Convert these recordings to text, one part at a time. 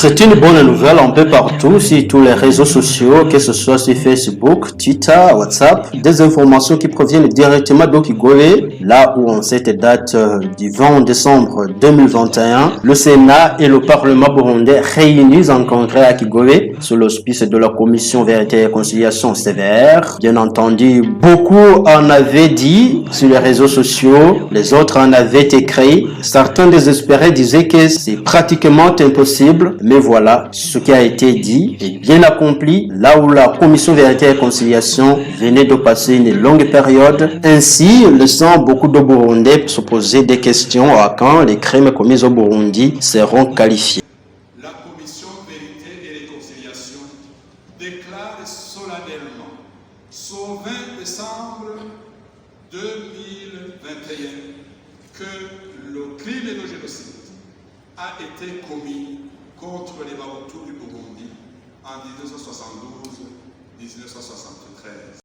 C'est une bonne nouvelle un peu partout sur tous les réseaux sociaux, que ce soit sur Facebook, Twitter, WhatsApp, des informations qui proviennent directement d'Okigole, là où en cette date du 20 décembre 2021, le Sénat et le Parlement burundais réunis en congrès à Kigole sous l'auspice de la Commission Vérité et Réconciliation CVR. Bien entendu, beaucoup en avaient dit sur les réseaux sociaux, les autres en avaient écrit. Certains désespérés disaient que c'est pratiquement impossible, mais voilà, ce qui a été dit est bien accompli, là où la Commission Vérité et Réconciliation venait de passer une longue période, ainsi laissant beaucoup de Burundais se poser des questions à quand les crimes commis au Burundi seront qualifiés. La Commission Vérité et Réconciliation déclare solennellement, ce 20 décembre 2021, que le crime de génocide a été commis contre les Bahutus du Burundi en 1972-1973.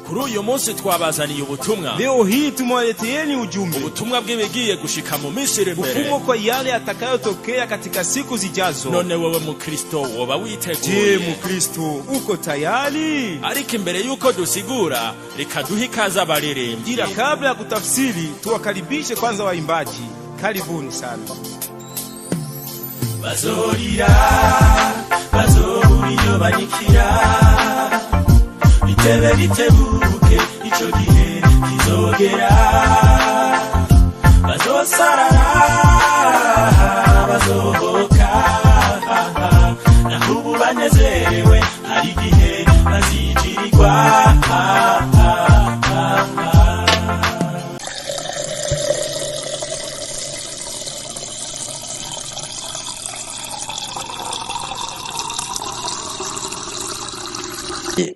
Kuri uyu munsi twabazaniye ubutumwa. Leo hii tumewaleteeni ujumbe. Ubutumwa bw'ibigiye gushika mu minsi iri imbere. Ufumo kwa yale yatakayotokea katika siku zijazo. None wewe Mukristo woba witeguye? Je, Mukristo uko tayari? Ariko imbere yuko dusigura, reka duhe ikaze abaririmbyi. Ila kabla ya kutafsiri, tuwakaribishe kwanza waimbaji. Karibuni sana. Bazorira, bazoburiyo banikira. Bitebe bitebuke, ico gihe kizogera. Bazosarara, bazohoka. Nahubu banezerewe, hari igihe bazijirirwa.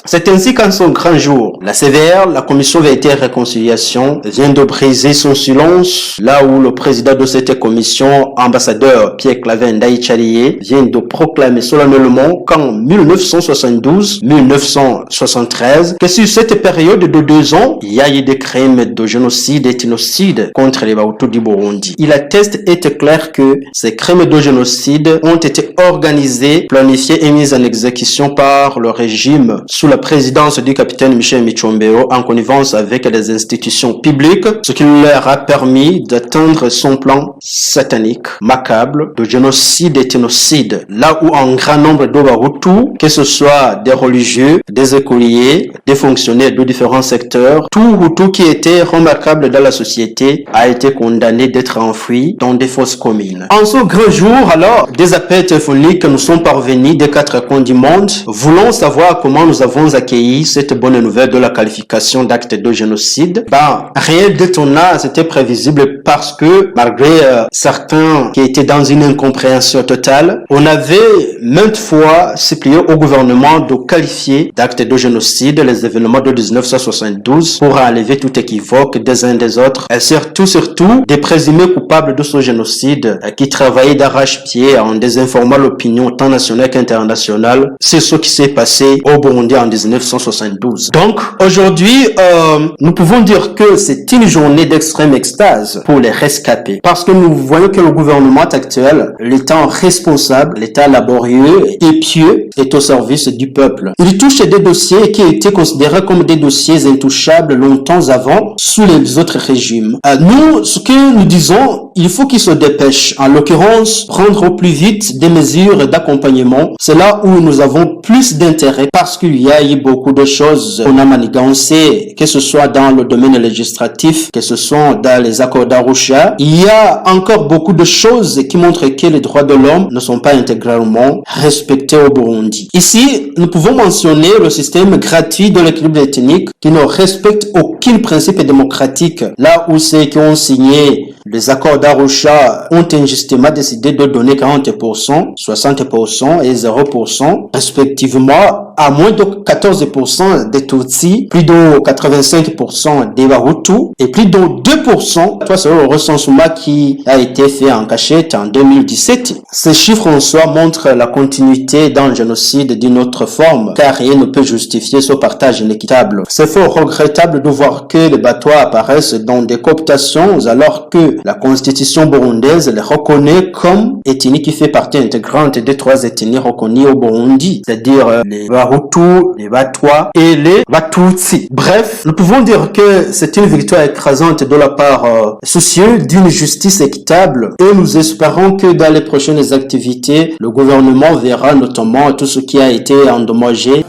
C'est ainsi qu'en son grand jour, la CVR, la Commission Vérité et Réconciliation, vient de briser son silence, là où le président de cette commission, ambassadeur Pierre-Claver Ndaïchalié, vient de proclamer solennellement qu'en 1972-1973, que sur cette période de 2 ans, il y a eu des crimes de génocide et ethnocide contre les Bahutus du Burundi. Il atteste et est clair que ces crimes de génocide ont été organisés, planifiés et mis en exécution par le régime sous la présidence du capitaine Michel Michombero en connivence avec les institutions publiques, ce qui leur a permis d'atteindre son plan satanique, macabre, de génocide et ethnocide, là où un grand nombre de Bahutus, que ce soit des religieux, des écoliers, des fonctionnaires de différents secteurs, tout Hutu qui était remarquable dans la société a été condamné d'être enfoui dans des fosses communes. En ce grand jour, alors, des appels téléphoniques nous sont parvenus des 4 coins du monde, voulant savoir comment nous avons accueilli cette bonne nouvelle de la qualification d'acte de génocide. Rien d'étonnant, c'était prévisible parce que malgré certains qui étaient dans une incompréhension totale, on avait maintes fois supplié au gouvernement de qualifier d'acte de génocide les événements de 1972 pour enlever tout équivoque des uns des autres et surtout des présumés coupables de ce génocide qui travaillaient d'arrache-pied en désinformant l'opinion tant nationale qu'internationale. C'est ce qui s'est passé au Burundi en 1972. Donc, aujourd'hui, nous pouvons dire que c'est une journée d'extrême extase pour les rescapés. Parce que nous voyons que le gouvernement actuel, l'État responsable, l'État laborieux et pieux, est au service du peuple. Il touche des dossiers qui étaient considérés comme des dossiers intouchables longtemps avant, sous les autres régimes. Nous, ce que nous disons, il faut qu'ils se dépêchent. En l'occurrence, prendre au plus vite des mesures d'accompagnement. C'est là où nous avons plus d'intérêt parce qu'il y a eu beaucoup de choses qu'on a manigancées, que ce soit dans le domaine législatif, que ce soit dans les accords d'Arusha. Il y a encore beaucoup de choses qui montrent que les droits de l'homme ne sont pas intégralement respectés au Burundi. Ici, nous pouvons mentionner le système gratuit de l'équilibre ethnique qui ne respecte aucun principe démocratique. Là où ceux qui ont signé les accords d'Arusha ont injustement décidé de donner 40%, 60% et 0% respectivement à moins de 14% des Tutsis, plus de 85% des Hutus et plus de 2%, c'est le recensement qui a été fait en cachette en 2017. Ces chiffres en soi montrent la continuité dans le génocide d'une autre forme, car rien ne peut justifier ce partage inéquitable. C'est fort regrettable de voir que les Batwa apparaissent dans des cooptations alors que la constitution burundaise les reconnaît comme ethnie qui fait partie intégrante des 3 ethnies reconnues au Burundi, c'est-à-dire les Hutus, les Batwa et les Batutsi. Bref, nous pouvons dire que c'est une victoire écrasante de la part soucieux d'une justice équitable et nous espérons que dans les prochaines activités, le gouvernement verra notamment tout ce qui a été endommagé.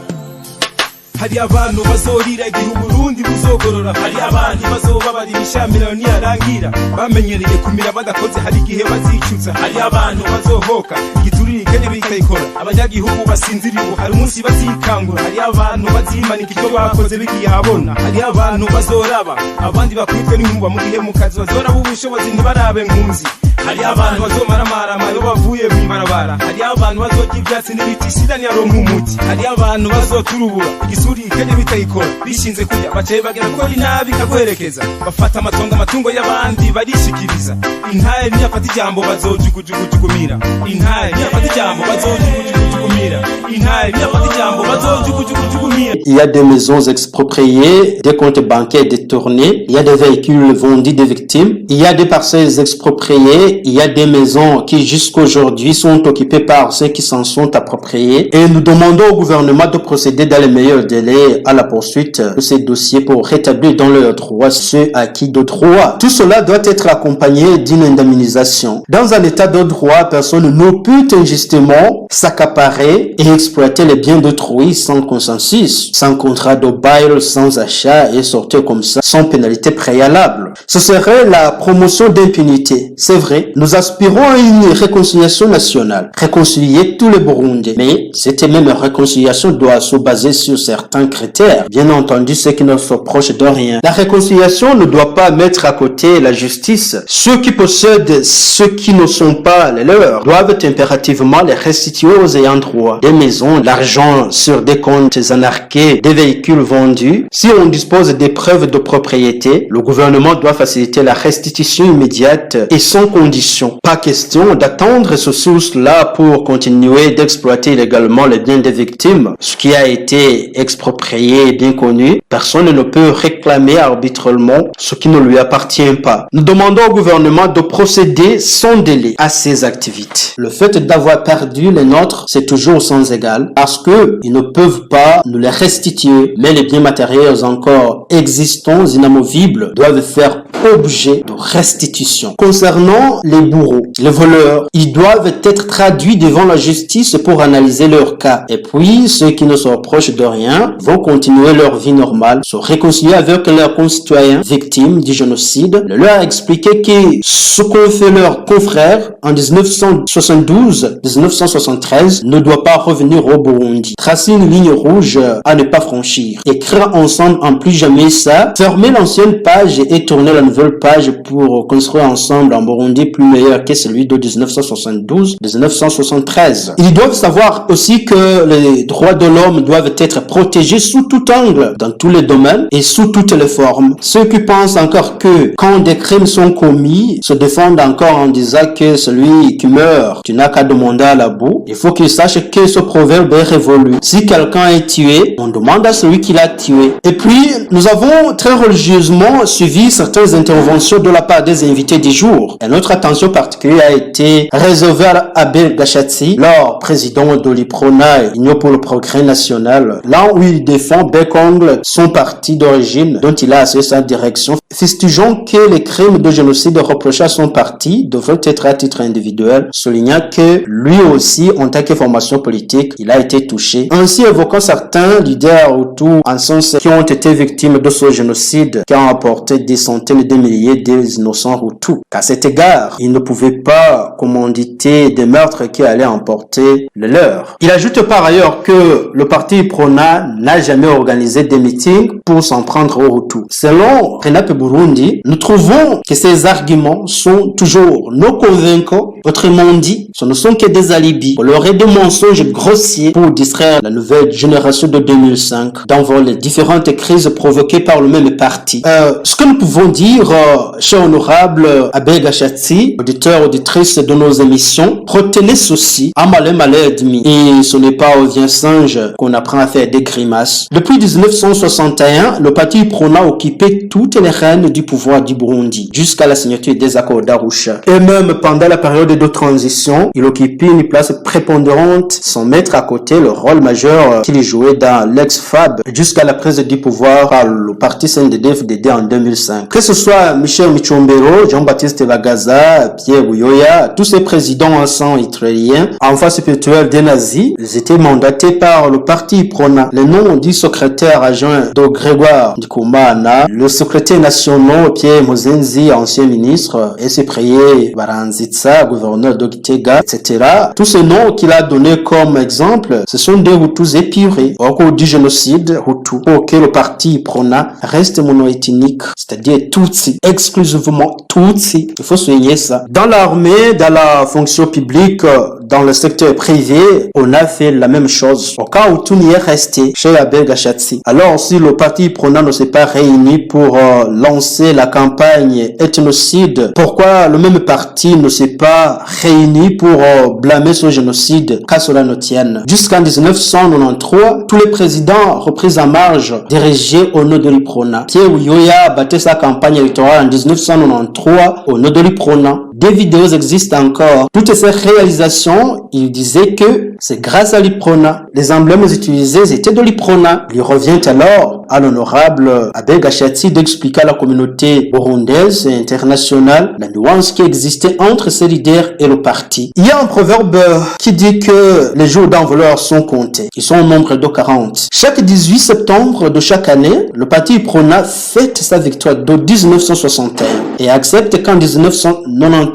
hari abantu bazorira igihe Burundi buzogorora, hari abandi bazobabara imishamirano niyarangira, bamenyereye kumira badakoze hari igihe bazicuza, hari abantu bazohoka igiturire kene bikayikora, abanyagihugu basinziriye hari umunsi bazikangura, hari abantu bazimanika icyo bakoze bigiye habona, hari abantu bazoraba abandi bakwitwe n'inkuba mu gihe mu kazi bazoraba ubushobozi ntibarabe nkunzi, hari abantu bazomaramarama iyo bavuye mw'ibarabara, hari abantu bazorya ivyatsi n'ibiti sida niyaronka umuti, hari abantu bazoturubura igisuri kene bitayikora, bishinze kujya bacaye bagera ko inabi kagwerekeza, bafata amatungo y'abandi barishikiriza, intaye niyafata ijambo bazojugujugumira, intaye niyafata ijambo bazojugujugumira, intaye niyafata ijambo bazojugujugumira. Il y a des maisons expropriées, des comptes bancaires détournés, il y a des véhicules vendus des victimes, il y a des parcelles expropriées, il y a des maisons qui jusqu'aujourd'hui sont occupées par ceux qui s'en sont appropriés, et nous demandons au gouvernement de procéder dans les meilleurs délais à la poursuite de ces dossiers pour rétablir dans leurs droits ceux acquis de droit. Tout cela doit être accompagné d'une indemnisation. Dans un état de droit, personne ne peut injustement s'accaparer et exploiter les biens d'autrui sans consensus, sans contrat de bail, sans achat et sortir comme ça sans pénalité préalable. Ce serait la promotion d'impunité. C'est vrai, nous aspirons à une réconciliation nationale, réconcilier tous les Burundais, mais cette même réconciliation doit se baser sur certains critères. Bien entendu, ceux qui ne sont proches de rien. La réconciliation ne doit pas mettre à côté la justice. Ceux qui possèdent ceux qui ne sont pas les leurs doivent impérativement les restituer aux ayants droit. Des maisons, l'argent sur des comptes anarqués, des véhicules vendus. Si on dispose des preuves de propriété, le gouvernement doit faciliter la restitution immédiate et sans condition. Pas question d'attendre ce source-là pour continuer d'exploiter illégalement les biens des victimes. Ce qui a été exproprié et bien connu, personne ne peut réclamer arbitrairement ce qui ne lui appartient pas. Nous demandons au gouvernement de procéder sans délai à ces activités. Le fait d'avoir perdu les nôtres, c'est toujours sans égal parce que ils ne peuvent pas nous les restituer, mais les biens matériels encore existants, inamovibles, doivent faire objet de restitution. Concernant les bourreaux, les voleurs, ils doivent être traduits devant la justice pour analyser leur cas. Et puis, ceux qui ne sont proches de rien vont continuer leur vie normale, se réconcilier avec leurs concitoyens victimes du génocide, leur expliquer que ce qu'ont fait leurs confrères en 1972-1973 ne doit pas revenir au Burundi. Tracer une ligne rouge à ne pas franchir. Écrire ensemble en plus jamais ça. Fermer l'ancienne page et tourner la nouvelle page pour construire ensemble un Burundi plus meilleur que celui de 1972-1973. Ils doivent savoir aussi que les droits de l'homme doivent être protégés sous tout angle, dans tous les domaines et sous toutes les formes. Ceux qui pensent encore que quand des crimes sont commis, se défendent encore en disant que celui qui meurt, tu n'as qu'à demander à la boue. Il faut qu'ils sachent que ce proverbe est révolu. Si quelqu'un est tué, on demande à celui qui l'a tué. Et puis, nous avons très religieusement suivi certaines interventions de la part des invités du jour. Et notre attention particulière a été réservée à Abel Gashatsi, leur président de l'IPRONA, Union pour le progrès national, là où il défend Bekongle, son parti d'origine, dont il a assuré sa direction, fustigeant que les crimes de génocide reprochés à son parti devraient être à titre individuel, soulignant que lui aussi, en tant que formation politique, il a été touché. Ainsi évoquant certains leaders autour en sens qui ont été victimes de ce génocide qui a emporté des centaines de milliers d'innocents Hutus. Qu'à cet égard, car ils ne pouvaient pas commanditer des meurtres qui allaient emporter le leur. Il ajoute par ailleurs que le parti Prona n'a jamais organisé des meetings pour s'en prendre au Hutu. Selon Renap Burundi, nous trouvons que ces arguments sont toujours non convaincants. Autrement dit, ce ne sont que des alibis. On leur est des mensonges grossiers pour distraire la nouvelle génération de 2005 d'envers les différentes crises provoquées par le même parti. Ce que nous pouvons dire, cher honorable Abbé Gachatsi, auditeur, auditrice de nos émissions, retenez ceci, à malin admis. Et ce n'est pas au vieux singe qu'on apprend à faire des grimaces. Depuis 1961, le parti Prona a occupé toutes les rênes du pouvoir du Burundi, jusqu'à la signature des accords d'Arusha. Et même pendant la période de transition, il occupait une place prépondérante sans mettre à côté le rôle majeur qu'il jouait dans l'ex-FAB jusqu'à la prise du pouvoir par le parti CNDD-FDD en 2005. Que ce soit Michel Michombero, Jean-Baptiste Bagaza, Pierre Buyoya, tous ces présidents en sang israéliens, enfants spirituels des nazis, ils étaient mandatés par le parti Prona. Le nom du secrétaire adjoint de Grégoire Ndikumana, le secrétaire national Pierre Mozenzi, ancien ministre, et Cyprien Baranzitsa, gouverneur de Gitega, etc. Tous ces noms qu'il a donnés comme exemple, ce sont des Hutus épurés au cours du génocide Hutu, pour que le parti Prona reste monoethnique, c'est-à-dire Tutsi, exclusivement Tutsi. Il faut souligner ça. Dans l'armée, dans la fonction publique, dans le secteur privé, on a fait la même chose. Au cas où tout n'y est resté, chez Abbé Gachatsi. Alors, si le parti Prona ne s'est pas réuni pour lancer la campagne ethnocide, pourquoi le même parti ne s'est pas réuni pour blâmer ce génocide, qu'à cela ne tienne? Jusqu'en 1993, tous les présidents repris en marge dirigeaient au nom de l'Iprona. Pierre Buyoya a battu sa campagne électorale en 1993 au nom de l'Iprona. Des vidéos existent encore. Toutes ces réalisations, il disait que c'est grâce à l'Iprona. Les emblèmes utilisés étaient de l'Iprona. Il revient alors à l'honorable Abbé Gachatsi d'expliquer à la communauté burundaise et internationale la nuance qui existait entre ses leaders et le parti. Il y a un proverbe qui dit que les jours d'envoleurs sont comptés. Ils sont au nombre de 40. Chaque 18 septembre de chaque année, le parti Prona fête sa victoire de 1961 et accepte qu'en 1993,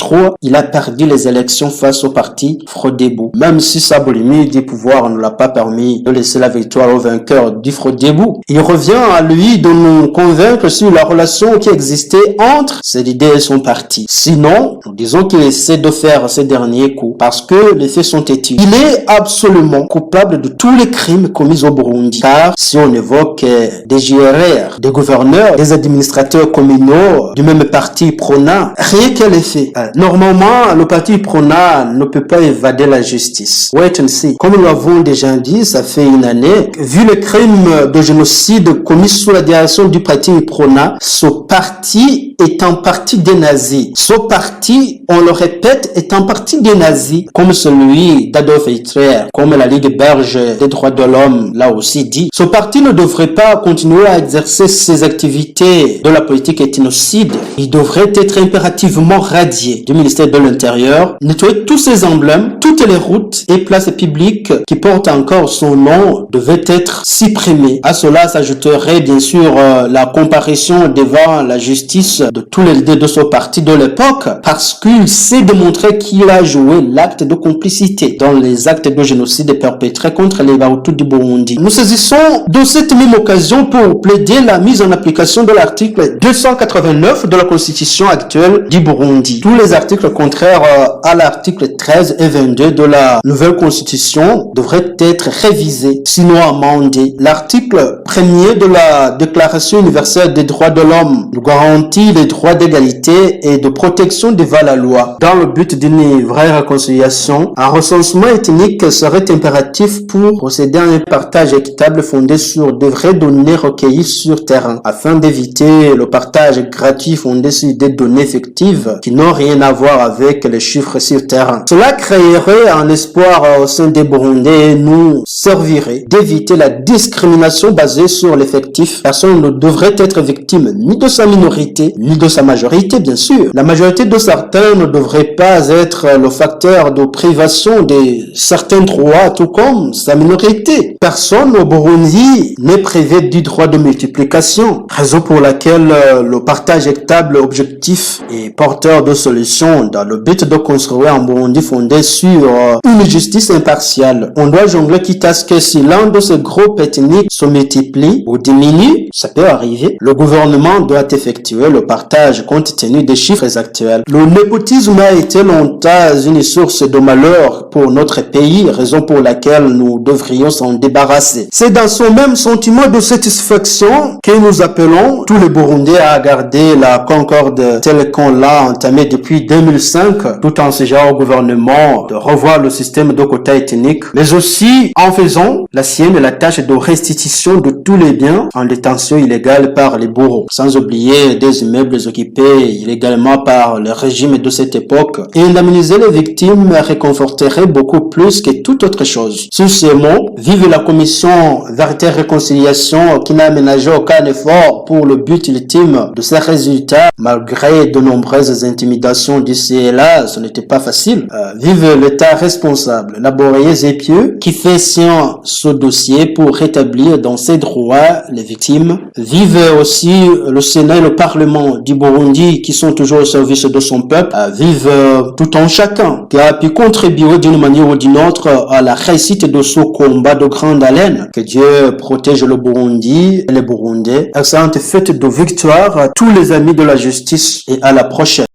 il a perdu les élections face au parti Frodebou. Même si sa boulimie du pouvoir ne l'a pas permis de laisser la victoire au vainqueur du Frodebou, il revient à lui de nous convaincre sur la relation qui existait entre ses leaders et son parti. Sinon, nous disons qu'il essaie de faire ces derniers coups parce que les faits sont têtus. Il est absolument coupable de tous les crimes commis au Burundi. Car si on évoque des JRR, des gouverneurs, des administrateurs communaux du même parti Prona, rien que les faits. Normalement, le parti Prona ne peut pas évader la justice. Wait and see. Comme nous l'avons déjà dit, ça fait une année, vu le crime de génocide commis sous la direction du parti Prona, ce parti est en partie des nazis. Ce parti, on le répète, est en partie des nazis, comme celui d'Adolf Hitler, comme la Ligue belge des droits de l'homme l'a aussi dit. Ce parti ne devrait pas continuer à exercer ses activités de la politique ethnocide. Il devrait être impérativement radié du ministère de l'Intérieur, nettoyer tous ses emblèmes, toutes les routes et places publiques qui portent encore son nom devaient être supprimées. À cela s'ajouterait bien sûr la comparution devant la justice de tous les leaders de ce parti de l'époque, parce qu'il s'est démontré qu'il a joué l'acte de complicité dans les actes de génocide perpétrés contre les Hutus du Burundi. Nous saisissons de cette même occasion pour plaider la mise en application de l'article 289 de la Constitution actuelle du Burundi. Tous les articles contraires à l'article 13 et 22 de la nouvelle Constitution devraient être révisés, sinon amendés. L'article 1er de la Déclaration universelle des droits de l'homme garantit les droits d'égalité et de protection devant la loi. Dans le but d'une vraie réconciliation, un recensement ethnique serait impératif pour procéder à un partage équitable fondé sur de vraies données recueillies sur terrain, afin d'éviter le partage gratuit fondé sur des données effectives qui n'ont rien à voir avec les chiffres sur terrain. Cela créerait un espoir au sein des Burundais et nous servirait d'éviter la discrimination basée sur l'effectif. Personne ne devrait être victime ni de sa minorité, ni de sa majorité, bien sûr. La majorité de certains ne devrait pas être le facteur de privation de certains droits, tout comme sa minorité. Personne au Burundi n'est privé du droit de multiplication, raison pour laquelle le partage équitable objectif et porteur de solutions dans le but de construire un Burundi fondé sur une justice impartiale. On doit jongler quitte à ce que si l'un de ces groupes ethniques se multiplie ou diminue, ça peut arriver, le gouvernement doit effectuer le partage compte tenu des chiffres actuels. Le népotisme a été longtemps une source de malheur pour notre pays, raison pour laquelle nous devrions s'en débarrasser. C'est dans ce même sentiment de satisfaction que nous appelons tous les Burundais à garder la concorde telle qu'on l'a entamée depuis 2005, tout en exigeant au gouvernement de revoir le système de quotas ethniques, mais aussi en faisant la sienne la tâche de restitution de tous les biens en détention illégale par les bourreaux, sans oublier des immeubles occupés illégalement par le régime de cette époque. Et indemniser les victimes réconforterait beaucoup plus que toute autre chose. Sur ces mots, vive la commission Vérité et Réconciliation qui n'a ménagé aucun effort pour le but ultime de ces résultats, malgré de nombreuses intimidations d'ici et là, ce n'était pas facile. Vive l'État responsable, laborieux et pieux qui fait sien ce dossier pour rétablir dans ses droits les victimes. Vive aussi le Sénat et le Parlement du Burundi qui sont toujours au service de son peuple. Vive tout un chacun qui a pu contribuer d'une manière ou d'une autre à la réussite de ce combat de grande haleine. Que Dieu protège le Burundi et les Burundais. Excellente fête de victoire à tous les amis de la justice et à la prochaine.